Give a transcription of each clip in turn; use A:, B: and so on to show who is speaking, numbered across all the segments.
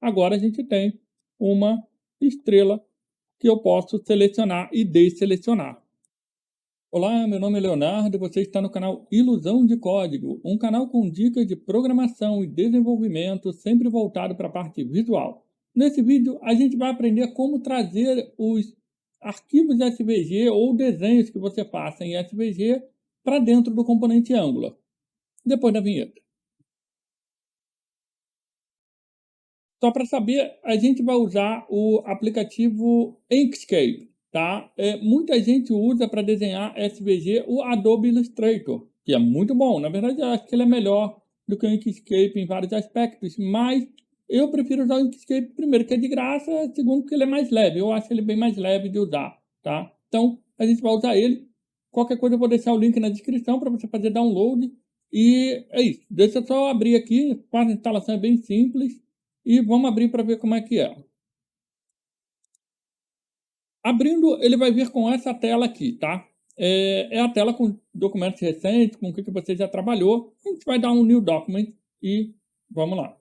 A: agora a gente tem uma estrela que eu posso selecionar e desselecionar. Olá, meu nome é Leonardo e você está no canal Ilusão de Código, um canal com dicas de programação e desenvolvimento sempre voltado para a parte visual. Nesse vídeo a gente vai aprender como trazer os arquivos SVG ou desenhos que você faça em SVG para dentro do componente Angular, depois da vinheta. Só para saber, a gente vai usar o aplicativo Inkscape, tá? Muita gente usa para desenhar SVG o Adobe Illustrator, que é muito bom. Na verdade, eu acho que ele é melhor do que o Inkscape em vários aspectos, mas eu prefiro usar o Inkscape primeiro, que é de graça, segundo, que ele é mais leve. Eu acho ele bem mais leve de usar, tá? Então, a gente vai usar ele. Qualquer coisa eu vou deixar o link na descrição para você fazer download. E é isso. Deixa eu só abrir aqui. A instalação é bem simples. E vamos abrir para ver como é que é. Abrindo, ele vai vir com essa tela aqui, tá? É a tela com documentos recentes, com o que você já trabalhou. A gente vai dar um New Document e vamos lá.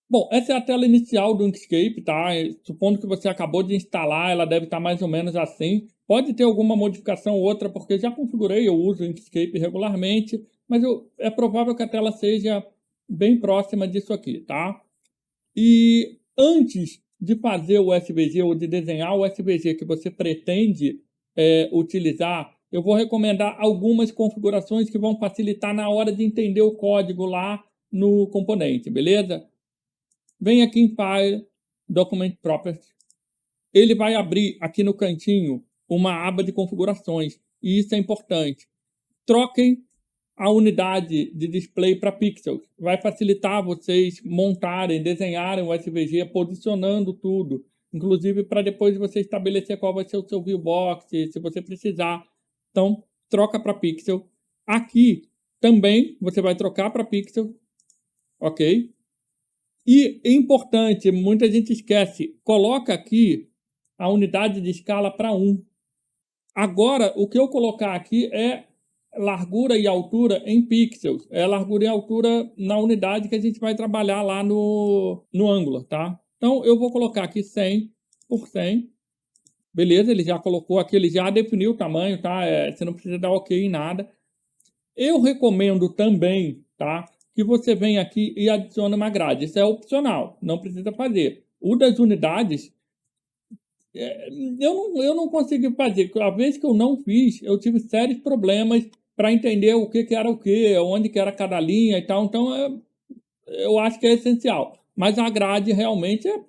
A: Bom, essa é a tela inicial do Inkscape, tá? Supondo que você acabou de instalar, ela deve estar mais ou menos assim. Pode ter alguma modificação ou outra, porque já configurei, eu uso o Inkscape regularmente, mas é provável que a tela seja bem próxima disso aqui, tá? E antes de fazer o SVG ou de desenhar o SVG que você pretende utilizar, eu vou recomendar algumas configurações que vão facilitar na hora de entender o código lá no componente, beleza? Vem aqui em File, Document Properties. Ele vai abrir aqui no cantinho uma aba de configurações, e isso é importante. Troquem a unidade de display para pixels. Vai facilitar vocês montarem, desenharem o SVG, posicionando tudo. Inclusive para depois você estabelecer qual vai ser o seu viewbox, se você precisar. Então, troca para pixel. Aqui também você vai trocar para pixel, ok? E é importante, muita gente esquece, coloca aqui a unidade de escala para 1. Agora, o que eu colocar aqui é largura e altura em pixels. É largura e altura na unidade que a gente vai trabalhar lá no Angular, tá? Então, eu vou colocar aqui 100 por 100. Beleza, ele já colocou aqui, ele já definiu o tamanho, tá? Você não precisa dar ok em nada. Eu recomendo também, tá? Que você venha aqui e adicione uma grade. Isso é opcional, não precisa fazer. O das unidades, eu não consegui fazer. A vez que eu não fiz, eu tive sérios problemas para entender o que era o que, onde que era cada linha e tal. Então, eu acho que é essencial. Mas a grade realmente é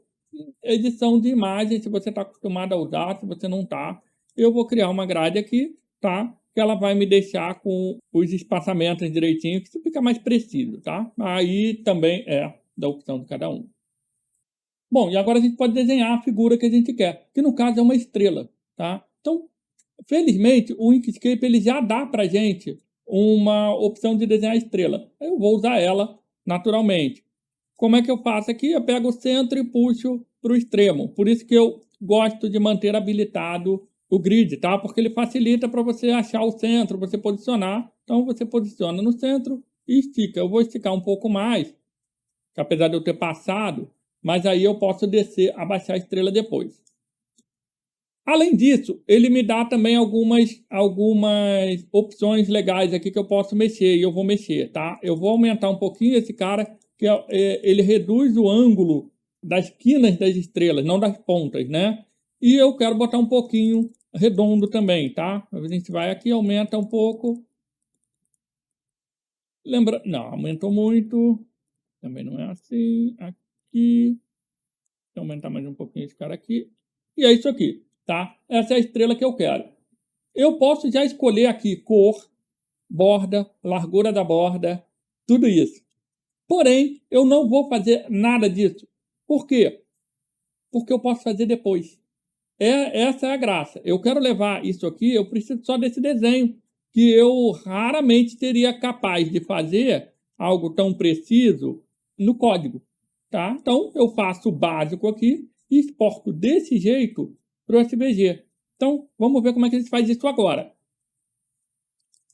A: edição de imagem, se você está acostumado a usar, se você não está. Eu vou criar uma grade aqui, tá? Que ela vai me deixar com os espaçamentos direitinho, que isso fica mais preciso, tá? Aí também é da opção de cada um. Bom, e agora a gente pode desenhar a figura que a gente quer, que no caso é uma estrela, tá? Então, felizmente, o Inkscape ele já dá pra gente uma opção de desenhar a estrela. Eu vou usar ela naturalmente. Como é que eu faço aqui? Eu pego o centro e puxo para o extremo. Por isso que eu gosto de manter habilitado o grid, tá? Porque ele facilita para você achar o centro, você posicionar. Então, você posiciona no centro e estica. Eu vou esticar um pouco mais, apesar de eu ter passado, mas aí eu posso descer, abaixar a estrela depois. Além disso, ele me dá também algumas opções legais aqui que eu posso mexer, e eu vou mexer, tá? Eu vou aumentar um pouquinho esse cara, que ele reduz o ângulo das quinas das estrelas, não das pontas, né? E eu quero botar um pouquinho redondo também, tá? A gente vai aqui, aumenta um pouco. Lembra... Não, aumentou muito. Também não é assim. Aqui. Vou aumentar mais um pouquinho esse cara aqui. E é isso aqui, tá? Essa é a estrela que eu quero. Eu posso já escolher aqui cor, borda, largura da borda, tudo isso. Porém, eu não vou fazer nada disso. Por quê? Porque eu posso fazer depois. Essa é a graça. Eu quero levar isso aqui, eu preciso só desse desenho, que eu raramente seria capaz de fazer algo tão preciso no código. Tá? Então, eu faço o básico aqui e exporto desse jeito para o SVG. Então, vamos ver como é que a gente faz isso agora.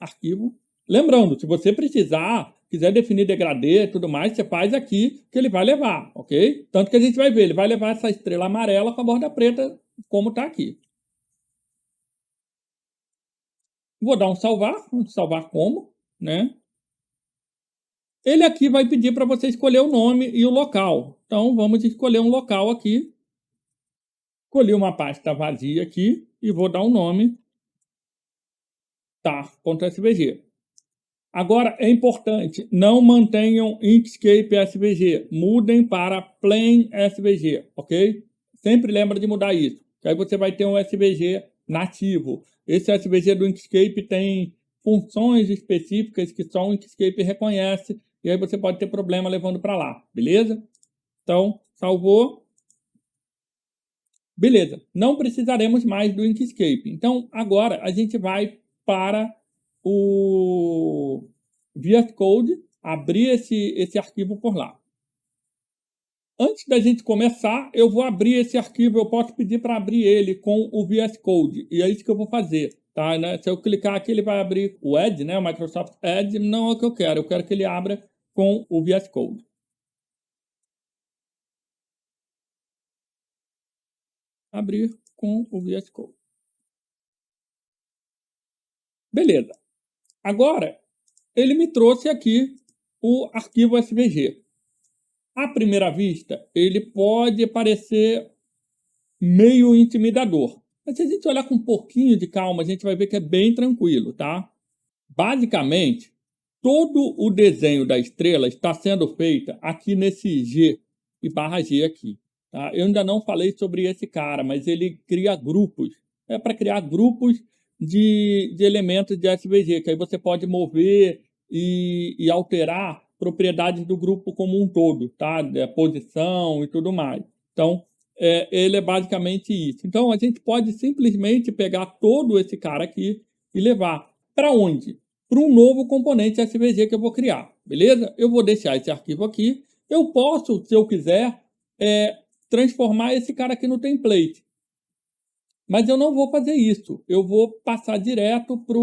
A: Arquivo, Lembrando, se você precisar, quiser definir degradê e tudo mais, você faz aqui que ele vai levar, ok? Tanto que a gente vai ver, ele vai levar essa estrela amarela com a borda preta, como está aqui. Vou dar um salvar como, né? Ele aqui vai pedir para você escolher o nome e o local. Então, vamos escolher um local aqui. Escolhi uma pasta vazia aqui e vou dar um nome, tar.svg. Agora, é importante, não mantenham Inkscape SVG, mudem para Plain SVG, ok? Sempre lembra de mudar isso, que aí você vai ter um SVG nativo. Esse SVG do Inkscape tem funções específicas que só o Inkscape reconhece, e aí você pode ter problema levando para lá, beleza? Então, salvou. Beleza, não precisaremos mais do Inkscape. Então, agora a gente vai para o VS Code, abrir esse arquivo por lá. Antes da gente começar, eu vou abrir esse arquivo, eu posso pedir para abrir ele com o VS Code, e é isso que eu vou fazer, tá? Né? Se eu clicar aqui, ele vai abrir o Edge, né? O Microsoft Edge, não é o que eu quero que ele abra com o VS Code. Abrir com o VS Code. Beleza. Agora, ele me trouxe aqui o arquivo SVG. À primeira vista, ele pode parecer meio intimidador. Mas se a gente olhar com um pouquinho de calma, a gente vai ver que é bem tranquilo, tá? Basicamente, todo o desenho da estrela está sendo feito aqui nesse G e barra G aqui. Tá? Eu ainda não falei sobre esse cara, mas ele cria grupos. É para criar grupos de elementos de SVG, que aí você pode mover e alterar propriedades do grupo como um todo, tá? Posição e tudo mais. Então, ele é basicamente isso. Então, a gente pode simplesmente pegar todo esse cara aqui e levar para onde? Para um novo componente SVG que eu vou criar, beleza? Eu vou deixar esse arquivo aqui. Eu posso, se eu quiser, transformar esse cara aqui no template. Mas eu não vou fazer isso. Eu vou passar direto para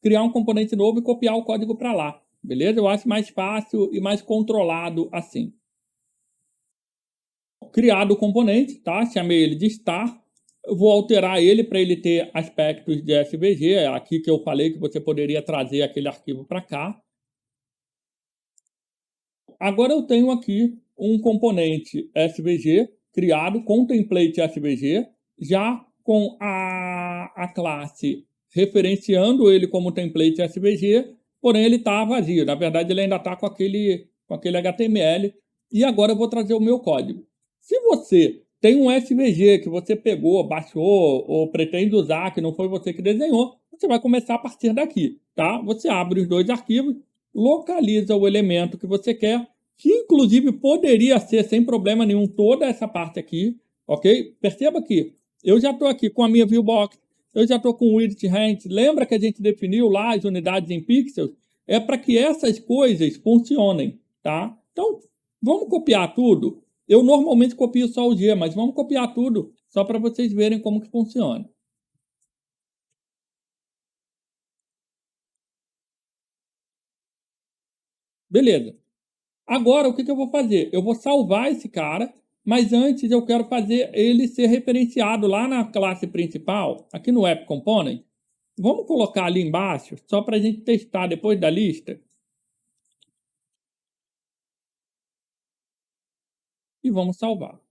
A: criar um componente novo e copiar o código para lá, beleza? Eu acho mais fácil e mais controlado assim. Criado o componente, tá? Chamei ele de star. Eu vou alterar ele para ele ter aspectos de SVG. É aqui que eu falei que você poderia trazer aquele arquivo para cá. Agora eu tenho aqui um componente SVG criado com template SVG, já com a classe referenciando ele como template SVG, porém ele está vazio. Na verdade, ele ainda está com aquele HTML. E agora eu vou trazer o meu código. Se você tem um SVG que você pegou, baixou ou pretende usar, que não foi você que desenhou, você vai começar a partir daqui, tá? Você abre os dois arquivos, localiza o elemento que você quer, que inclusive poderia ser sem problema nenhum toda essa parte aqui, ok? Perceba que eu já estou aqui com a minha viewbox, eu já estou com o width range. Lembra que a gente definiu lá as unidades em pixels? É para que essas coisas funcionem, tá? Então, vamos copiar tudo. Eu normalmente copio só o G, mas vamos copiar tudo só para vocês verem como que funciona. Beleza. Agora, o que eu vou fazer? Eu vou salvar esse cara, mas antes eu quero fazer ele ser referenciado lá na classe principal, aqui no App Component. Vamos colocar ali embaixo, só para a gente testar depois da lista. E vamos salvar.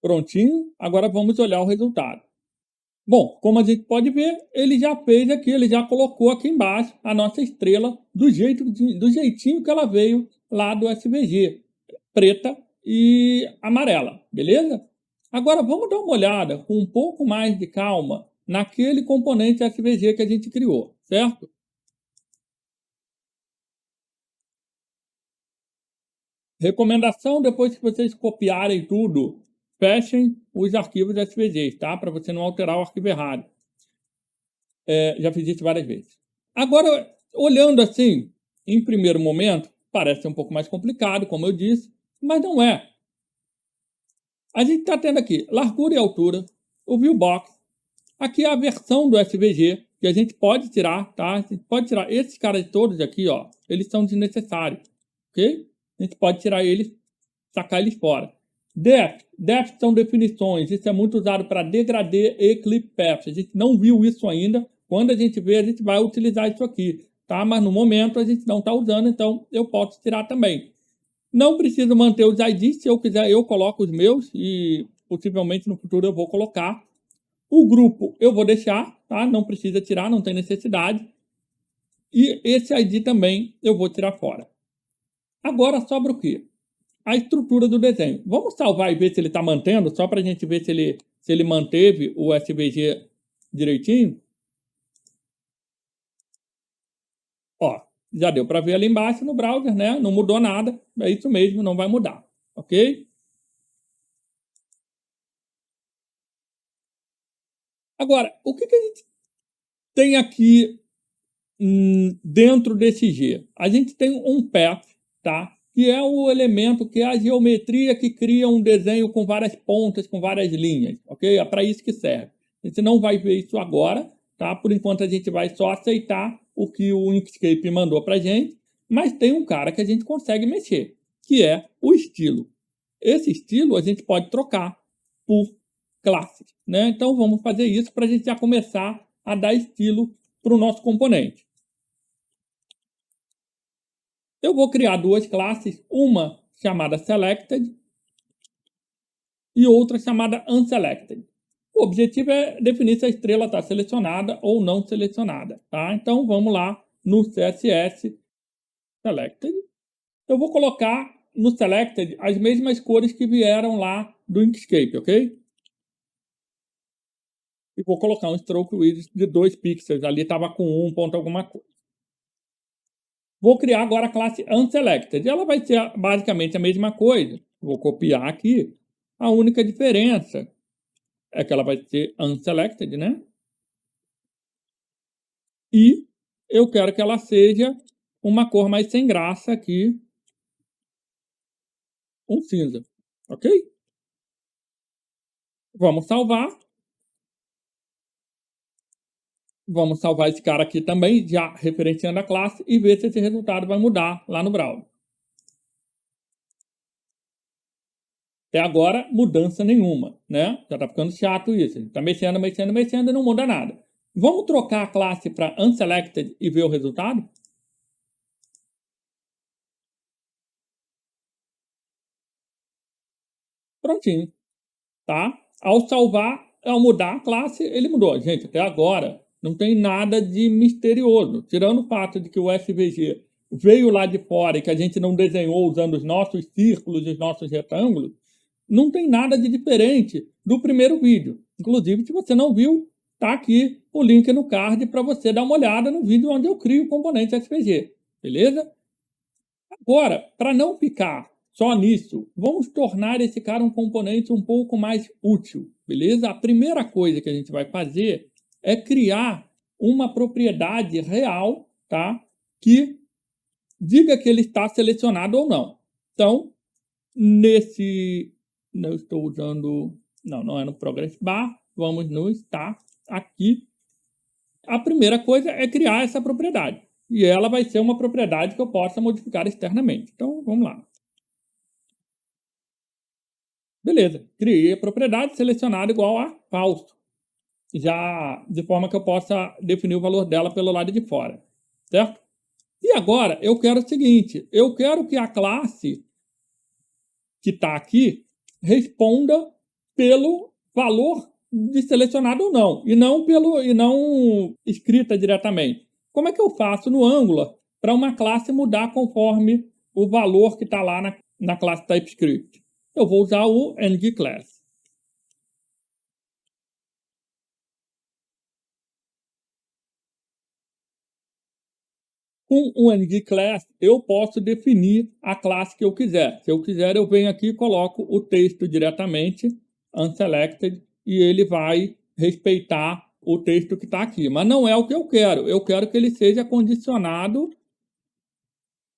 A: Prontinho, agora vamos olhar o resultado. Bom, como a gente pode ver, ele já fez aqui, ele já colocou aqui embaixo a nossa estrela do jeitinho que ela veio lá do SVG, preta e amarela, beleza? Agora vamos dar uma olhada com um pouco mais de calma naquele componente SVG que a gente criou, certo? Recomendação, depois que vocês copiarem tudo, fechem os arquivos SVGs, tá? Para você não alterar o arquivo errado. Já fiz isso várias vezes. Agora, olhando assim, em primeiro momento, parece ser um pouco mais complicado, como eu disse, mas não é. A gente está tendo aqui largura e altura, o viewbox, Aqui é a versão do SVG que a gente pode tirar, tá? A gente pode tirar esses caras todos aqui, ó. Eles são desnecessários, ok? A gente pode tirar eles, sacar eles fora. Def são definições. Isso é muito usado para degradê e clip path. A gente não viu isso ainda. Quando a gente vê, a gente vai utilizar isso aqui, tá? Mas no momento a gente não está usando, então eu posso tirar também. Não preciso manter os IDs. Se eu quiser, eu coloco os meus e possivelmente no futuro eu vou colocar. O grupo eu vou deixar, tá? Não precisa tirar, não tem necessidade. E esse ID também eu vou tirar fora. Agora sobra o quê? A estrutura do desenho. Vamos salvar e ver se ele está mantendo, só para a gente ver se ele manteve o SVG direitinho. Ó, já deu para ver ali embaixo no browser, né? Não mudou nada, é isso mesmo, não vai mudar, ok? Agora, o que a gente tem aqui dentro desse G? A gente tem um path, tá? Que é o elemento, que é a geometria que cria um desenho com várias pontas, com várias linhas, ok? É para isso que serve. A gente não vai ver isso agora, tá? Por enquanto a gente vai só aceitar o que o Inkscape mandou para gente, mas tem um cara que a gente consegue mexer, que é o estilo. Esse estilo a gente pode trocar por classes, né? Então vamos fazer isso para a gente já começar a dar estilo para o nosso componente. Eu vou criar duas classes, uma chamada Selected e outra chamada Unselected. O objetivo é definir se a estrela está selecionada ou não selecionada, tá? Então vamos lá no CSS Selected. Eu vou colocar no Selected as mesmas cores que vieram lá do Inkscape, ok? E vou colocar um stroke width de 2 pixels. Ali estava com 1 ponto alguma coisa. Vou criar agora a classe Unselected. Ela vai ser basicamente a mesma coisa. Vou copiar aqui. A única diferença é que ela vai ser Unselected, né? E eu quero que ela seja uma cor mais sem graça aqui. Um cinza. Ok? Vamos salvar. Vamos salvar esse cara aqui também, já referenciando a classe, e ver se esse resultado vai mudar lá no browser. Até agora, mudança nenhuma, né? Já tá ficando chato isso. Tá mexendo, mexendo, mexendo e não muda nada. Vamos trocar a classe para Unselected e ver o resultado? Prontinho, tá? Ao salvar, ao mudar a classe, ele mudou. Gente, até agora não tem nada de misterioso. Tirando o fato de que o SVG veio lá de fora e que a gente não desenhou usando os nossos círculos e os nossos retângulos, não tem nada de diferente do primeiro vídeo. Inclusive, se você não viu, tá aqui o link no card para você dar uma olhada no vídeo onde eu crio o componente SVG, beleza? Agora, para não ficar só nisso, vamos tornar esse cara um componente um pouco mais útil, beleza? A primeira coisa que a gente vai fazer é criar uma propriedade real, tá? Que diga que ele está selecionado ou não. Então, nesse... Não estou usando... Não é no Progress Bar. Vamos no Start aqui. A primeira coisa é criar essa propriedade. E ela vai ser uma propriedade que eu possa modificar externamente. Então, vamos lá. Beleza. Criei a propriedade selecionada igual a falso. Já de forma que eu possa definir o valor dela pelo lado de fora. Certo? E agora, eu quero o seguinte. Eu quero que a classe que está aqui responda pelo valor de selecionado ou não, e não escrita diretamente. Como é que eu faço no Angular para uma classe mudar conforme o valor que está lá na classe TypeScript? Eu vou usar o ngClass. Com o ngClass, eu posso definir a classe que eu quiser. Se eu quiser, eu venho aqui e coloco o texto diretamente, unselected, e ele vai respeitar o texto que está aqui. Mas não é o que eu quero. Eu quero que ele seja condicionado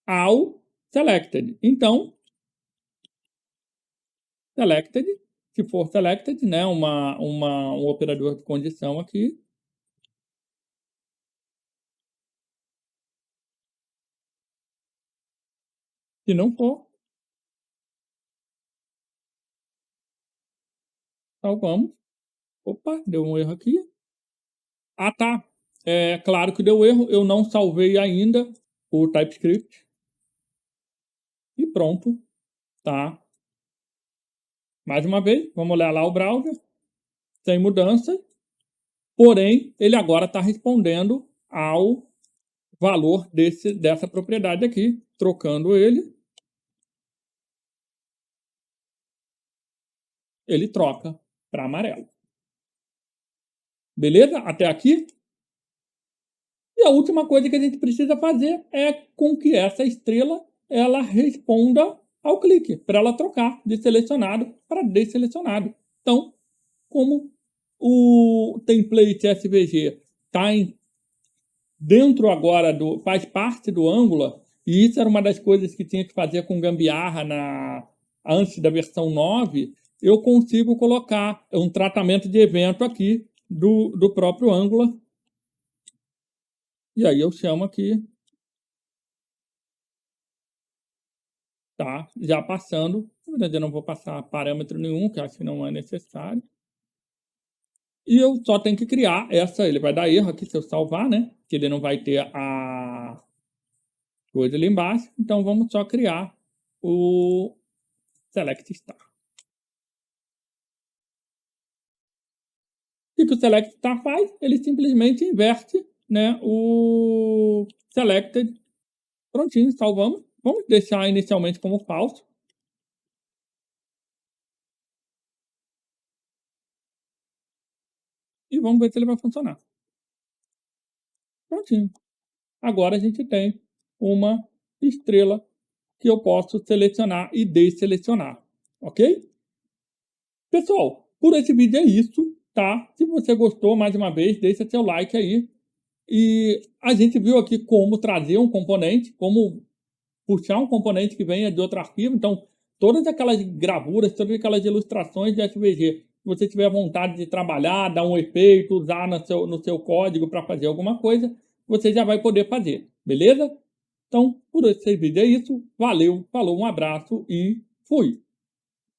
A: ao selected. Então, selected, se for selected, né, um operador de condição aqui. Se não for, salvamos. Opa, deu um erro aqui. Ah, tá. É claro que deu erro, eu não salvei ainda o TypeScript. E pronto, tá. Mais uma vez, vamos olhar lá o browser, sem mudança. Porém, ele agora está respondendo ao valor dessa propriedade aqui, trocando ele troca para amarelo. Beleza? Até aqui? E a última coisa que a gente precisa fazer é com que essa estrela ela responda ao clique, para ela trocar de selecionado para desselecionado. Então, como o template SVG está dentro agora faz parte do Angular, e isso era uma das coisas que tinha que fazer com gambiarra antes da versão 9, eu consigo colocar um tratamento de evento aqui do próprio Angular. E aí eu chamo aqui, tá? Já passando. Na verdade, eu não vou passar parâmetro nenhum, que acho que não é necessário. E eu só tenho que criar essa. Ele vai dar erro aqui se eu salvar, né? Que ele não vai ter a coisa ali embaixo. Então vamos só criar o select star. O que o select star faz? Ele simplesmente inverte, né, o selected. Prontinho, salvamos. Vamos deixar inicialmente como falso. E vamos ver se ele vai funcionar. Prontinho. Agora a gente tem uma estrela que eu posso selecionar e desselecionar. Ok? Pessoal, por esse vídeo é isso, tá? Se você gostou, mais uma vez, deixa seu like aí. E a gente viu aqui como trazer um componente, como puxar um componente que venha de outro arquivo. Então, todas aquelas gravuras, todas aquelas ilustrações de SVG, se você tiver vontade de trabalhar, dar um efeito, usar no seu código para fazer alguma coisa, você já vai poder fazer, beleza? Então, por esse vídeo é isso. Valeu, falou, um abraço e fui!